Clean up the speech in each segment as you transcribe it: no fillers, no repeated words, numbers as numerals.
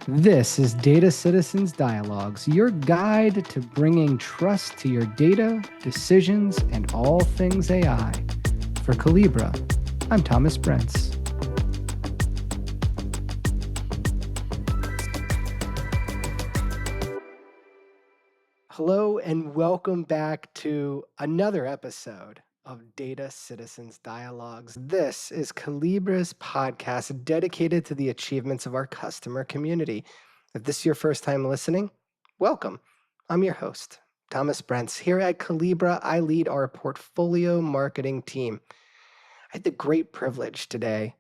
This is Data Citizens Dialogues, your guide to bringing trust to your data, decisions, and all things AI. For Calibra, I'm Thomas Brents. Hello, and welcome back to another episode of Data Citizens Dialogues. This is Calibra's podcast dedicated to the achievements of our customer community. If this is your first time listening, welcome. I'm your host, Thomas Brents. Here at Calibra, I lead our portfolio marketing team. I had the great privilege today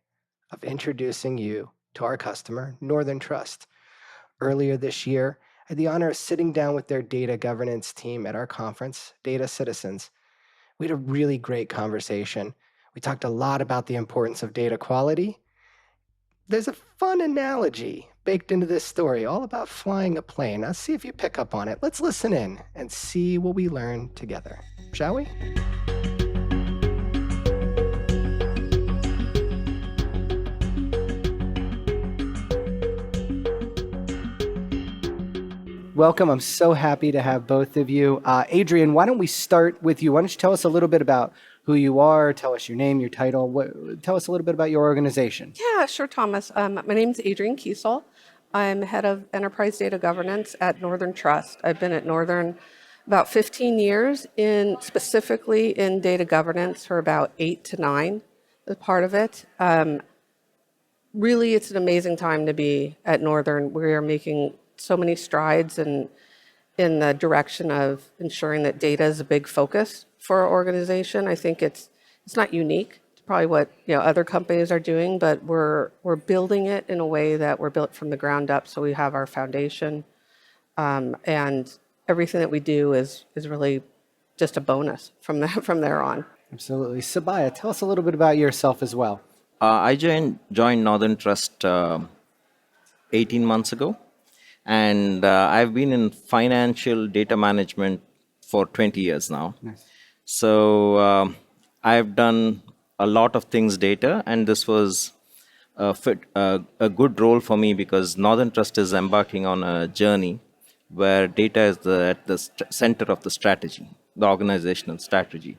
of introducing you to our customer, Northern Trust. Earlier this year, I had the honor of sitting down with their data governance team at our conference, Data Citizens. We had a really great conversation. We talked a lot about the importance of data quality. There's a fun analogy baked into this story, all about flying a plane. Let's see if you pick up on it. Let's listen in and see what we learn together, shall we? Welcome. I'm so happy to have both of you. Adrienne, why don't we start with you? Why don't you tell us a little bit about who you are, tell us your name, your title, tell us a little bit about your organization. Yeah, sure, Thomas. My name is Adrienne Kiessel. I'm head of enterprise data governance at Northern Trust. I've been at Northern about 15 years, specifically in data governance for about 8 to 9 as part of it. Really, it's an amazing time to be at Northern. We are making so many strides in the direction of ensuring that data is a big focus for our organization. I think it's not unique to probably what other companies are doing, but we're building it in a way that we're built from the ground up. So we have our foundation, and everything that we do is really just a bonus from there on. Absolutely. Subbaiah, tell us a little bit about yourself as well. I joined Northern Trust 18 months ago. And I've been in financial data management for 20 years now. Nice. So I've done a lot of things data, and this was a good role for me because Northern Trust is embarking on a journey where data is at the center of the strategy, the organizational strategy.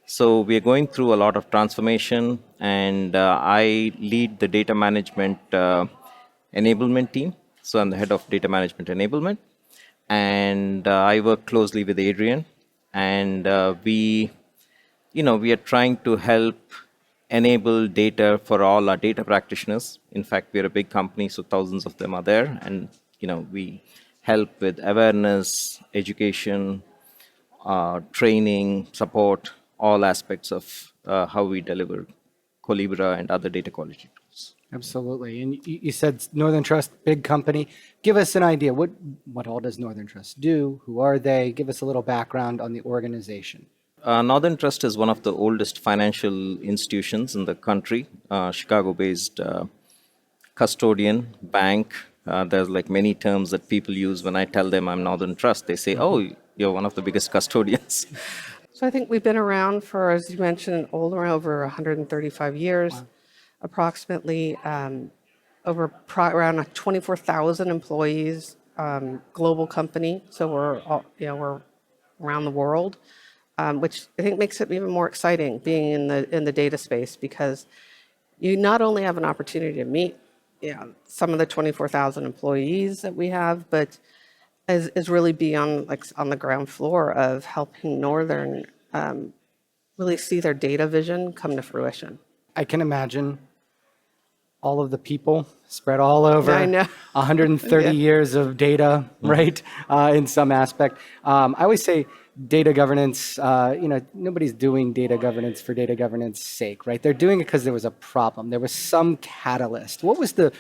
So we are going through a lot of transformation, and I lead the data management enablement team. So I'm the head of data management enablement, and I work closely with Adrienne, and we are trying to help enable data for all our data practitioners. In fact, we're a big company, so thousands of them are there, and we help with awareness, education, training, support, all aspects of how we deliver Calibra and other data quality tools. Absolutely. And you said Northern Trust, big company. Give us an idea. What all does Northern Trust do? Who are they? Give us a little background on the organization. Northern Trust is one of the oldest financial institutions in the country, Chicago-based custodian, bank. There's like many terms that people use when I tell them I'm Northern Trust. They say, oh, you're one of the biggest custodians. So I think we've been around for, as you mentioned, over 135 years. Wow. Approximately around 24,000 employees, global company. So we're around the world, which I think makes it even more exciting being in the data space, because you not only have an opportunity to meet some of the 24,000 employees that we have, but is really be on the ground floor of helping Northern really see their data vision come to fruition. I can imagine all of the people spread all over. I know. 130 years of data, right? In some aspect. I always say data governance, nobody's doing data governance for data governance sake, right? They're doing it because there was a problem. There was some catalyst. What was the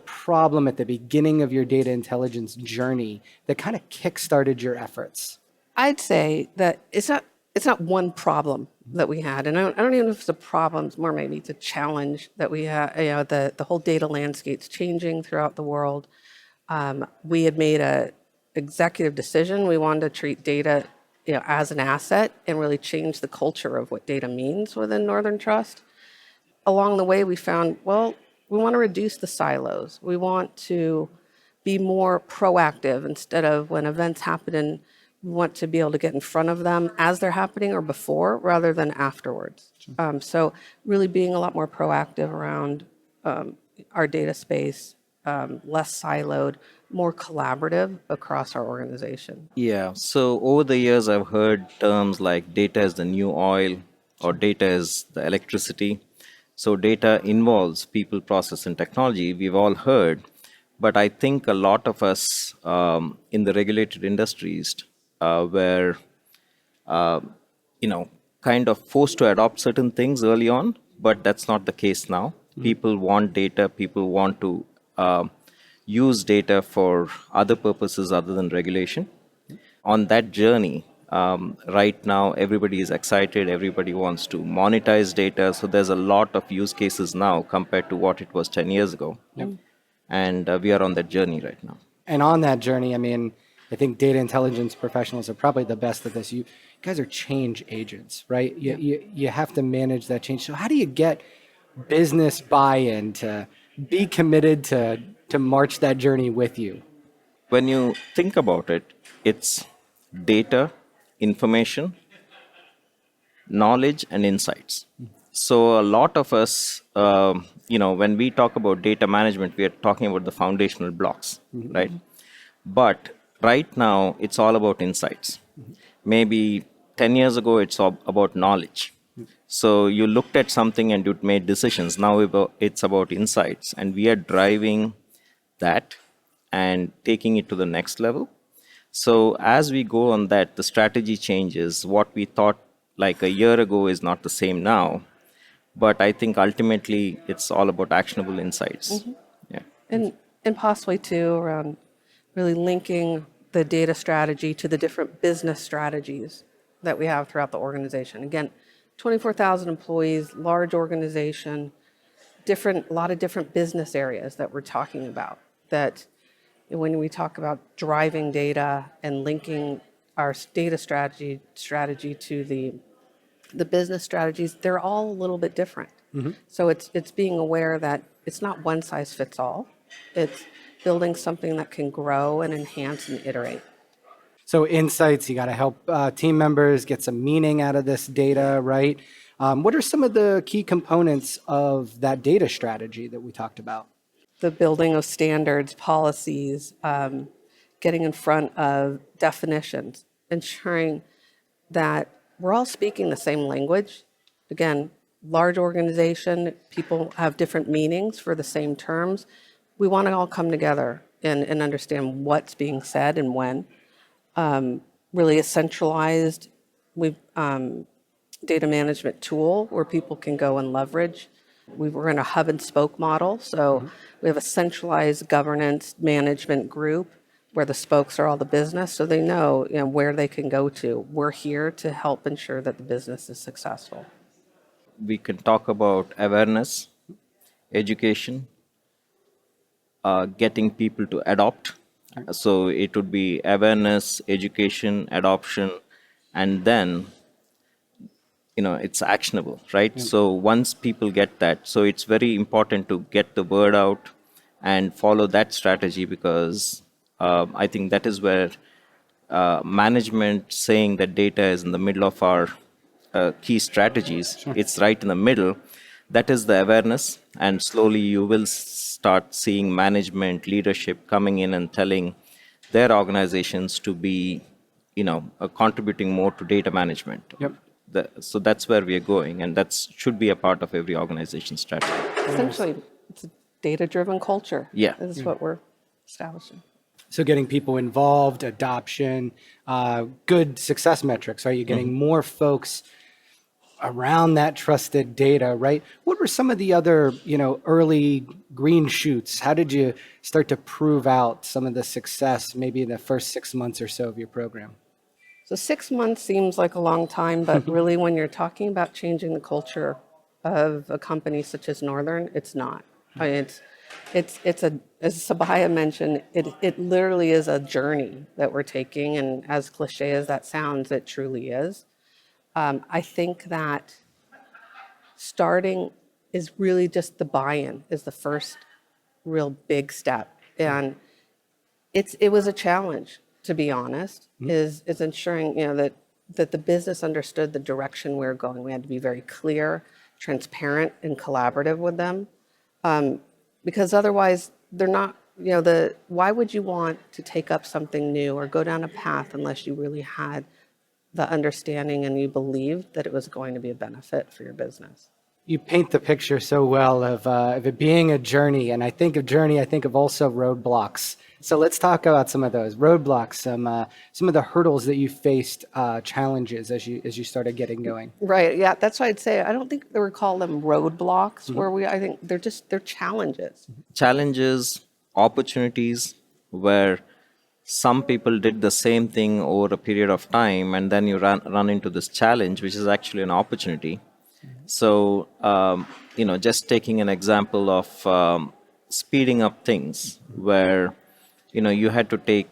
problem at the beginning of your data intelligence journey that kind of kickstarted your efforts? I'd say that it's not one problem that we had, and I don't even know if it's a problem. It's more maybe it's a challenge that we have. The whole data landscape's changing throughout the world. We had made a executive decision. We wanted to treat data, as an asset and really change the culture of what data means within Northern Trust. Along the way, we found, We want to reduce the silos. We want to be more proactive instead of when events happen, we want to be able to get in front of them as they're happening or before rather than afterwards. So really being a lot more proactive around our data space, less siloed, more collaborative across our organization. Yeah. So over the years, I've heard terms like data is the new oil or data is the electricity. So data involves people, process, and technology. We've all heard. But I think a lot of us in the regulated industries were, uh, kind of forced to adopt certain things early on, but that's not the case now. People want data, people want to use data for other purposes other than regulation. On that journey, right now, everybody is excited, everybody wants to monetize data. So there's a lot of use cases now compared to what it was 10 years ago. Yep. And we are on that journey right now. And on that journey, I mean, I think data intelligence professionals are probably the best at this. You guys are change agents, right? You have to manage that change. So how do you get business buy-in to be committed to march that journey with you? When you think about it, it's data, information, knowledge, and insights. So a lot of us, when we talk about data management, we are talking about the foundational blocks, right? But right now, it's all about insights. Maybe 10 years ago, it's all about knowledge. So you looked at something and you made decisions. Now it's about insights, and we are driving that and taking it to the next level. So as we go on that, the strategy changes. What we thought like a year ago is not the same now. But I think ultimately it's all about actionable insights. Yeah. And possibly too around really linking the data strategy to the different business strategies that we have throughout the organization. Again, 24,000 employees, large organization, a lot of different business areas that we're talking about. That when we talk about driving data and linking our data strategy to the business strategies, they're all a little bit different. So it's being aware that it's not one size fits all. It's building something that can grow and enhance and iterate. So insights, you got to help team members get some meaning out of this data, right? What are some of the key components of that data strategy that we talked about? The building of standards, policies, getting in front of definitions, ensuring that we're all speaking the same language. Again, large organization, people have different meanings for the same terms. We want to all come together and understand what's being said and when. Really a centralized data management tool where people can go and leverage. We're in a hub and spoke model, so we have a centralized governance management group where the spokes are all the business, so they know, where they can go to. We're here to help ensure that the business is successful. We can talk about awareness, education, getting people to adopt. So it would be awareness, education, adoption, and then it's actionable, right? So once people get that, so it's very important to get the word out and follow that strategy, because I think that is where management saying that data is in the middle of our key strategies, it's right in the middle. That is the awareness, and slowly you will start seeing management leadership coming in and telling their organizations to be contributing more to data management. Yep. So that's where we are going, and that should be a part of every organization's strategy. Essentially, it's a data-driven culture. Yeah. This is what we're establishing. So getting people involved, adoption, good success metrics, right? You're getting more folks around that trusted data, right? What were some of the other, early green shoots? How did you start to prove out some of the success maybe in the first 6 months or so of your program? So 6 months seems like a long time, but really when you're talking about changing the culture of a company such as Northern, it's not. I mean, it's as Subbaiah mentioned, it literally is a journey that we're taking, and as cliche as that sounds, it truly is. I think that starting is really just the buy-in is the first real big step. And it was a challenge, to be honest, is ensuring, that the business understood the direction we were going. We had to be very clear, transparent, and collaborative with them, because otherwise they're not, why would you want to take up something new or go down a path unless you really had the understanding and you believed that it was going to be a benefit for your business? You paint the picture so well of it being a journey, and I think of journey, I think of also roadblocks. So let's talk about some of those roadblocks, some of the hurdles that you faced, challenges as you started getting going. Right. Yeah. That's why I'd say I don't think they would call them roadblocks I think they're challenges. Challenges, opportunities, where some people did the same thing over a period of time, and then you run into this challenge, which is actually an opportunity. So, just taking an example of speeding up things where, you had to take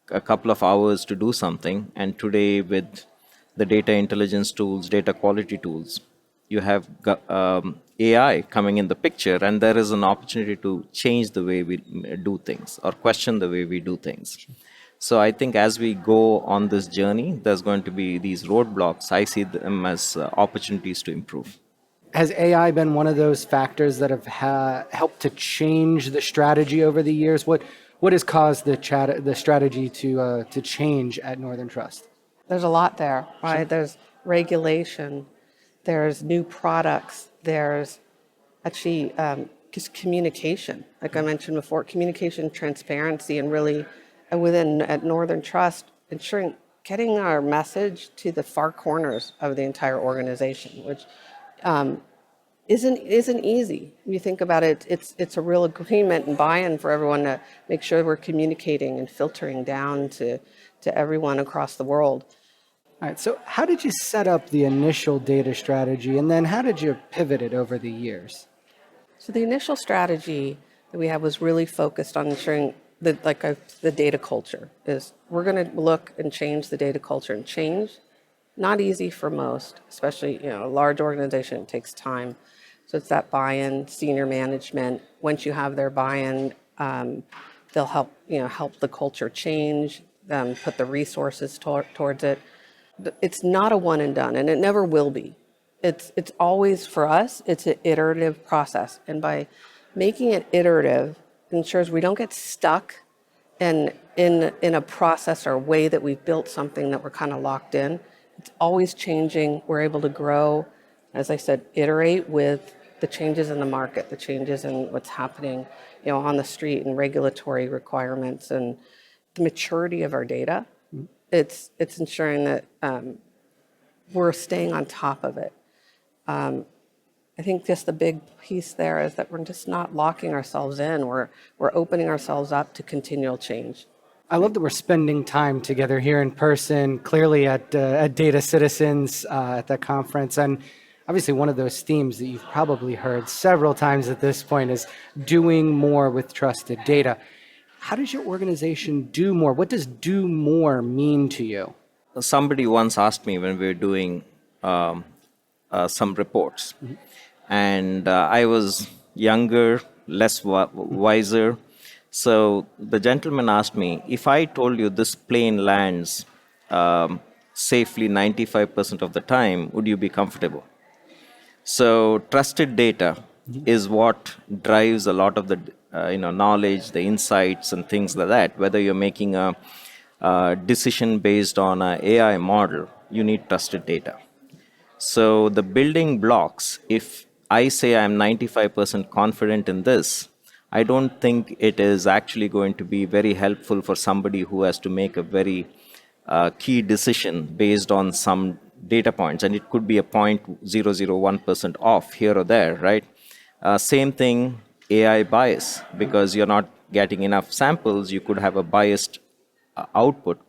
a couple of hours to do something. And today, with the data intelligence tools, data quality tools, you have AI coming in the picture, and there is an opportunity to change the way we do things or question the way we do things. So I think as we go on this journey, there's going to be these roadblocks. I see them as opportunities to improve. Has AI been one of those factors that have helped to change the strategy over the years? What has caused the strategy to change at Northern Trust? There's a lot there, right? There's regulation, there's new products, there's actually just communication. Like I mentioned before, communication, transparency, and really at Northern Trust, ensuring getting our message to the far corners of the entire organization, which isn't easy. When you think about it, it's a real agreement and buy-in for everyone to make sure we're communicating and filtering down to everyone across the world. All right, so how did you set up the initial data strategy, and then how did you pivot it over the years? So the initial strategy that we had was really focused on ensuring that, the data culture is we're going to look and change the data culture, and change, not easy for most, especially, a large organization, it takes time. So it's that buy-in, senior management. Once you have their buy-in, they'll help the culture change, put the resources towards it. It's not a one and done, and it never will be. It's always, for us, it's an iterative process. And by making it iterative, it ensures we don't get stuck in a process or a way that we've built something that we're kind of locked in. It's always changing. We're able to grow, as I said, iterate with the changes in the market, the changes in what's happening, on the street, and regulatory requirements and the maturity of our data. It's ensuring that we're staying on top of it. I think just the big piece there is that we're just not locking ourselves in. We're opening ourselves up to continual change. I love that we're spending time together here in person, clearly at Data Citizens at that conference. And obviously one of those themes that you've probably heard several times at this point is doing more with trusted data. How does your organization do more? What does do more mean to you? Somebody once asked me when we were doing some reports, and I was younger, less wiser. So the gentleman asked me, if I told you this plane lands safely 95% of the time, would you be comfortable? So trusted data is what drives a lot of the knowledge, the insights, and things like that. Whether you're making a decision based on an AI model, you need trusted data. So the building blocks, if I say I'm 95% confident in this, I don't think it is actually going to be very helpful for somebody who has to make a very key decision based on some data points, and it could be a 0.001% off here or there, right? Same thing, AI bias, because you're not getting enough samples, you could have a biased output.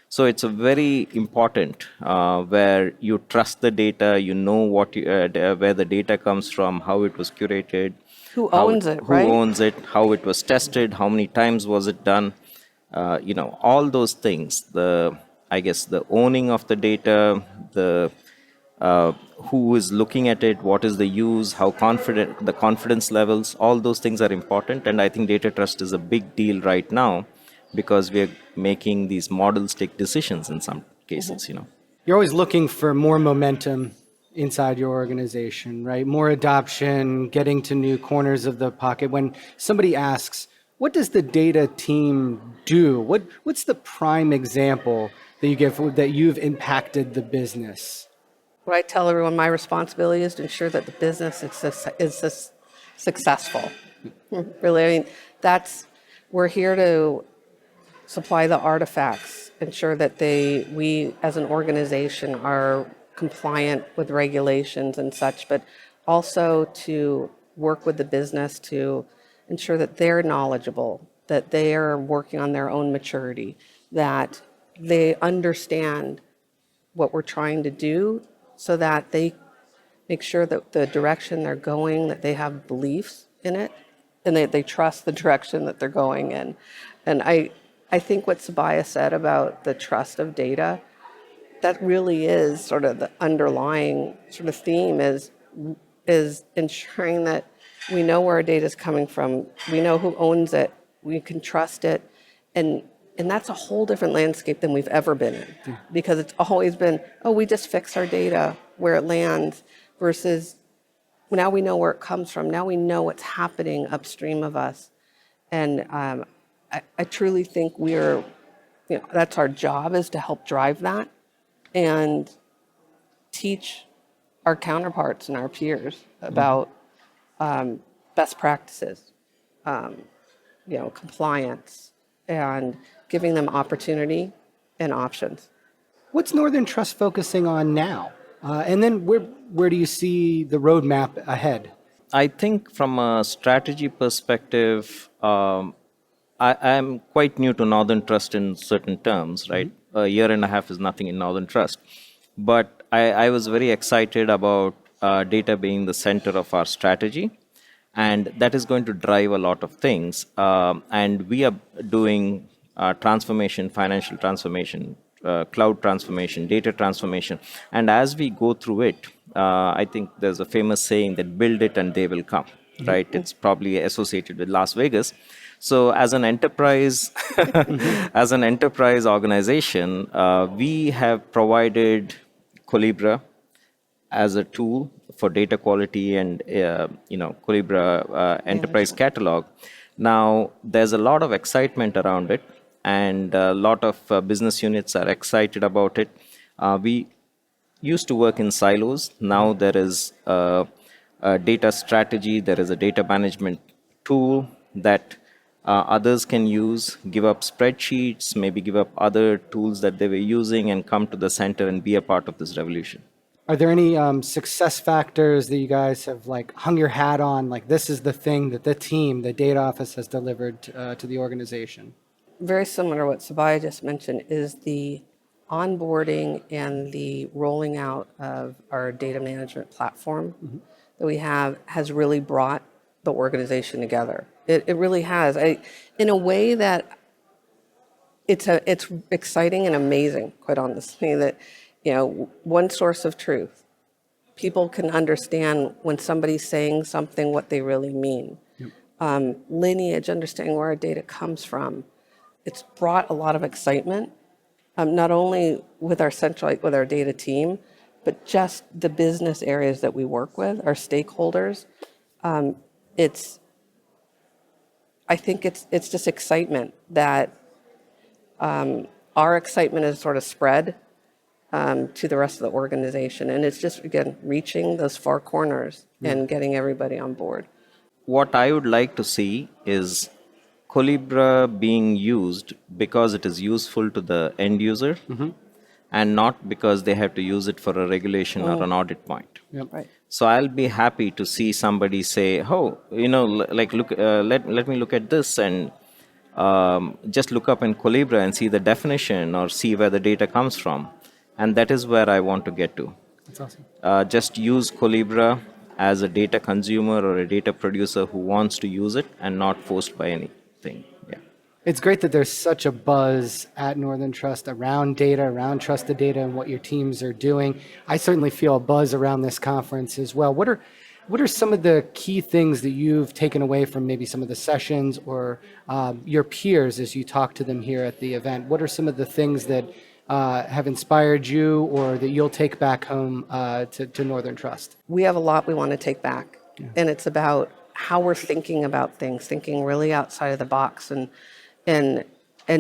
So it's a very important where you trust the data, you know where the data comes from, how it was curated, Who owns it, right? who owns it, how it was tested, how many times was it done, all those things. I guess the owning of the data, the uh, who is looking at it, what is the use, how confident, the confidence levels, all those things are important. And I think data trust is a big deal right now because we're making these models take decisions in some cases, you know. You're always looking for more momentum inside your organization, right? More adoption, getting to new corners of the pocket. When somebody asks, what does the data team do? What's the prime example that you give that you've impacted the business? What I tell everyone, my responsibility is to ensure that the business is successful. Really, I mean, we're here to supply the artifacts, ensure that we as an organization are compliant with regulations and such, but also to work with the business to ensure that they're knowledgeable, that they are working on their own maturity, that they understand what we're trying to do so that they make sure that the direction they're going, that they have beliefs in it, and they trust the direction that they're going in. And I think what Subbaiah said about the trust of data, that really is sort of the underlying sort of theme is ensuring that we know where our data is coming from, we know who owns it, we can trust it, and that's a whole different landscape than we've ever been in, because it's always been, oh, we just fix our data where it lands, versus now we know where it comes from. Now we know what's happening upstream of us, and I truly think that's our job, is to help drive that and teach our counterparts and our peers about best practices, compliance, and giving them opportunity and options. What's Northern Trust focusing on now? And then where do you see the roadmap ahead? I think from a strategy perspective, I'm quite new to Northern Trust in certain terms, right? A year and a half is nothing in Northern Trust. But I was very excited about data being the center of our strategy. And that is going to drive a lot of things. And we are doing transformation, financial transformation, cloud transformation, data transformation. And as we go through it, I think there's a famous saying that build it and they will come, right? It's probably associated with Las Vegas. So as an enterprise, as an enterprise organization, we have provided Colibra as a tool for data quality and Colibra enterprise catalog. Now there's a lot of excitement around it, and a lot of business units are excited about it. We used to work in silos. Now there is a data strategy, there is a data management tool that others can use, give up spreadsheets, maybe give up other tools that they were using, and come to the center and be a part of this revolution. Are there any success factors that you guys have hung your hat on? Like, this is the thing that the team, the data office, has delivered to the organization? Very similar to what Subbaiah just mentioned is the onboarding and the rolling out of our data management platform that we have has really brought the organization together. It really has. In a way that it's exciting and amazing, quite honestly, that one source of truth. People can understand when somebody's saying something, what they really mean. Lineage, understanding where our data comes from. It's brought a lot of excitement, not only with our with our data team, but just the business areas that we work with, our stakeholders. I think it's just excitement that our excitement is sort of spread to the rest of the organization. And it's just, again, reaching those far corners and getting everybody on board. What I would like to see is Colibra being used because it is useful to the end user and not because they have to use it for a regulation or an audit point. Right. So I'll be happy to see somebody say, "Oh, look, let me look at this and just look up in Colibra and see the definition or see where the data comes from." And that is where I want to get to. That's awesome. Just use Colibra as a data consumer or a data producer who wants to use it and not forced by anything. Yeah. It's great that there's such a buzz at Northern Trust around data, around trusted data, and what your teams are doing. I certainly feel a buzz around this conference as well. What are some of the key things that you've taken away from maybe some of the sessions or your peers as you talk to them here at the event? What are some of the things that have inspired you or that you'll take back home to Northern Trust? We have a lot we want to take back, and it's about how we're thinking about things, thinking really outside of the box, and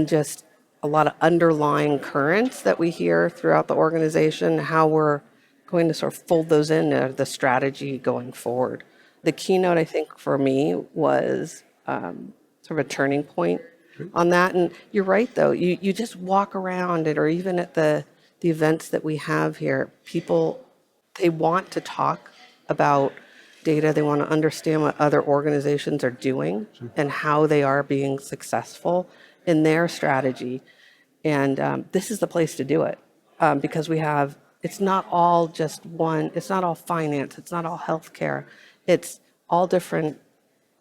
just a lot of underlying currents that we hear throughout the organization, how we're going to sort of fold those into the strategy going forward. The keynote, I think, for me was sort of a turning point on that. And you're right, though. You just walk around it, or even at the events that we have here, people, they want to talk about data. They want to understand what other organizations are doing and how they are being successful in their strategy. And this is the place to do it because it's not all just one, it's not all finance, it's not all healthcare. It's all different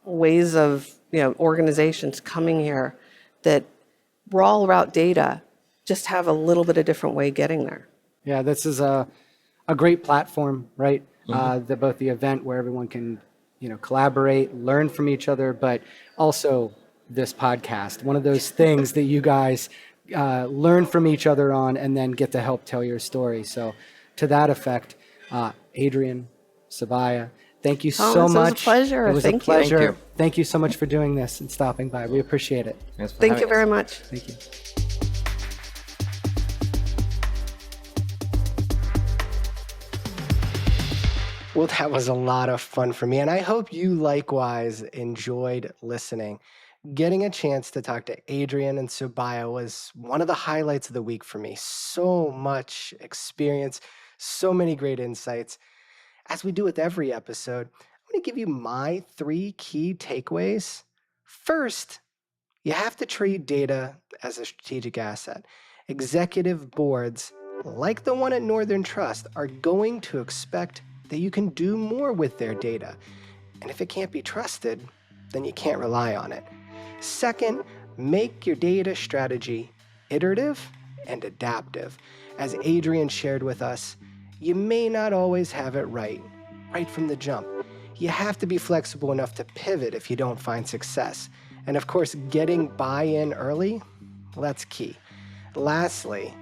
ways of organizations coming here that we're all about data, just have a little bit of different way getting there. Yeah, this is a great platform, right? Both the event where everyone can, collaborate, learn from each other, but also this podcast, one of those things that you guys learn from each other on and then get to help tell your story. So to that effect, Adrienne, Subbaiah, thank you so much. It was a pleasure. It was Thank a pleasure. Thank you. Thank you so much for doing this and stopping by. We appreciate it. Thanks for Thank having you very us. much. Thank you. Well, that was a lot of fun for me, and I hope you likewise enjoyed listening. Getting a chance to talk to Adrienne and Subbaiah was one of the highlights of the week for me. So much experience, so many great insights. As we do with every episode, I'm going to give you my 3 key takeaways. First, you have to treat data as a strategic asset. Executive boards, like the one at Northern Trust, are going to expect that you can do more with their data. And if it can't be trusted, then you can't rely on it. Second, make your data strategy iterative and adaptive. As Adrienne shared with us, you may not always have it right from the jump. You have to be flexible enough to pivot if you don't find success. And of course, getting buy-in early, well, that's key. Lastly,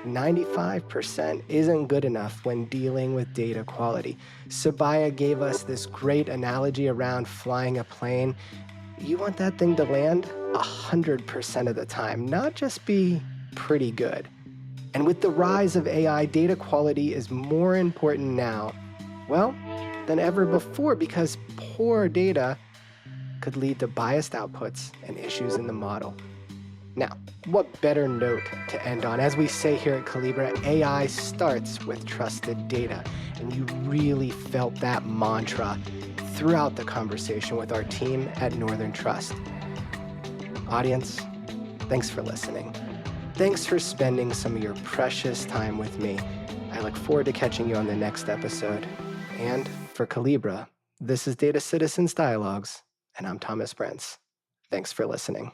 95% isn't good enough when dealing with data quality. Subbaiah gave us this great analogy around flying a plane. You want that thing to land 100% of the time, not just be pretty good. And with the rise of AI, data quality is more important now, than ever before, because poor data could lead to biased outputs and issues in the model. Now, what better note to end on? As we say here at Calibra, AI starts with trusted data. And you really felt that mantra throughout the conversation with our team at Northern Trust. Audience, thanks for listening. Thanks for spending some of your precious time with me. I look forward to catching you on the next episode. And for Calibra, this is Data Citizens Dialogues, and I'm Thomas Brents. Thanks for listening.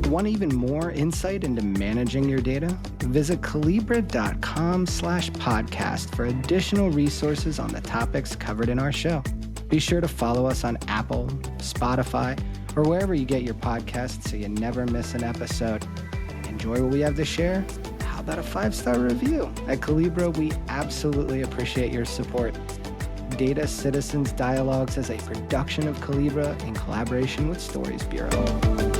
Want even more insight into managing your data? Visit calibra.com/podcast for additional resources on the topics covered in our show. Be sure to follow us on Apple, Spotify, or wherever you get your podcasts so you never miss an episode. Enjoy what we have to share? How about a 5-star review? At Calibra, we absolutely appreciate your support. Data Citizens Dialogues is a production of Calibra in collaboration with Stories Bureau.